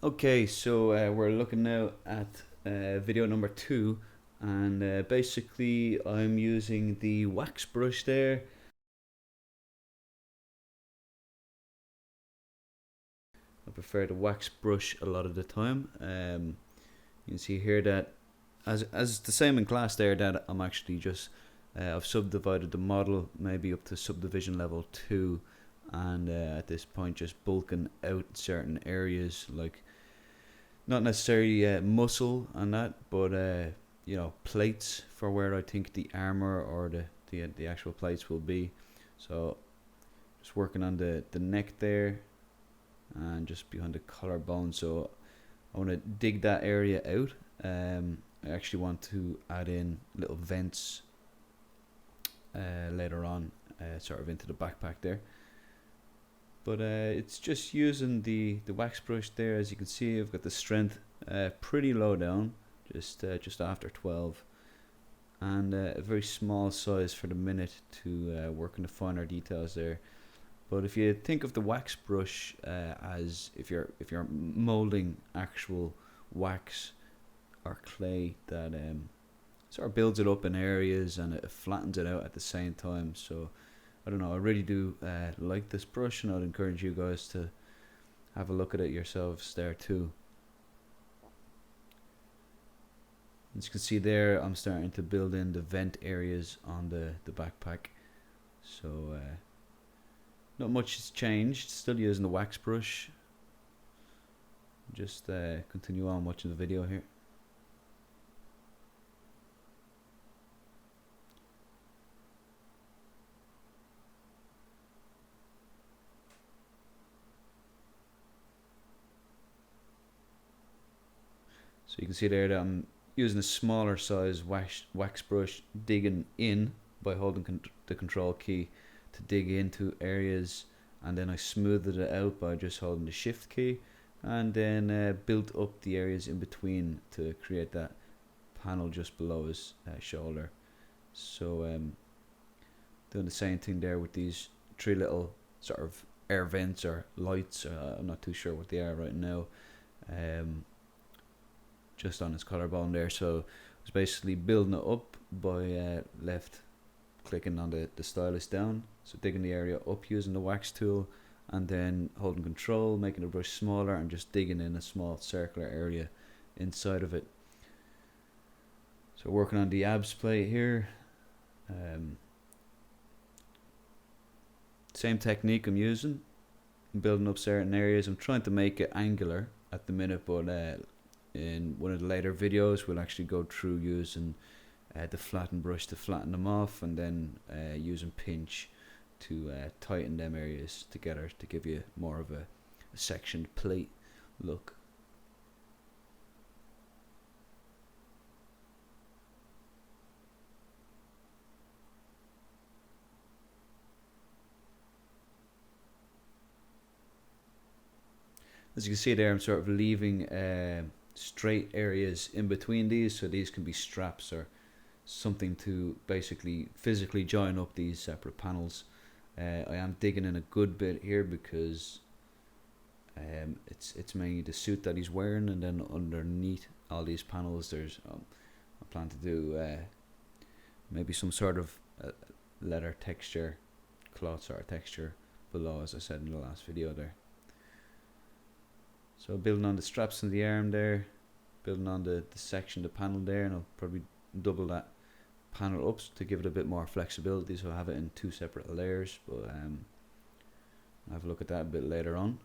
Okay, so we're looking now at video number 2, and basically I'm using the wax brush there. I prefer the wax brush a lot of the time. You can see here that as the same in class there, that I'm actually just I've subdivided the model maybe up to subdivision level 2, and at this point just bulking out certain areas, like not necessarily muscle and that, but you know, plates for where I think the armor or the actual plates will be. So just working on the neck there and just behind the collarbone. So I want to dig that area out. I actually want to add in little vents later on, sort of into the backpack there. But it's just using the wax brush there. As you can see, I've got the strength pretty low down, just after 12, and a very small size for the minute to work on the finer details there. But if you think of the wax brush as if you're molding actual wax or clay, that sort of builds it up in areas and it flattens it out at the same time. So I don't know, I really do like this brush, and I'd encourage you guys to have a look at it yourselves there too. As you can see there, I'm starting to build in the vent areas on the backpack. So not much has changed, still using the wax brush. Just continue on watching the video here. So you can see there that I'm using a smaller size wax brush, digging in by holding the control key to dig into areas, and then I smoothed it out by just holding the shift key, and then built up the areas in between to create that panel just below his shoulder. So doing the same thing there with these 3 little sort of air vents or lights. I'm not too sure what they are right now. Just on his collarbone there. So I was basically building it up by left clicking on the stylus down, so digging the area up using the wax tool, and then holding control, making the brush smaller and just digging in a small circular area inside of it. So working on the abs plate here. Same technique I'm using, building up certain areas. I'm trying to make it angular at the minute, but in one of the later videos we'll actually go through using the flatten brush to flatten them off, and then using pinch to tighten them areas together to give you more of a sectioned plate look. As you can see there, I'm sort of leaving straight areas in between these, so these can be straps or something to basically physically join up these separate panels. I am digging in a good bit here because it's mainly the suit that he's wearing, and then underneath all these panels there's I plan to do maybe some sort of leather texture, cloth sort of texture below, as I said in the last video there. So building on the straps in the arm there, building on the section, the panel there, and I'll probably double that panel up to give it a bit more flexibility, so I have it in 2 separate layers, but I'll have a look at that a bit later on.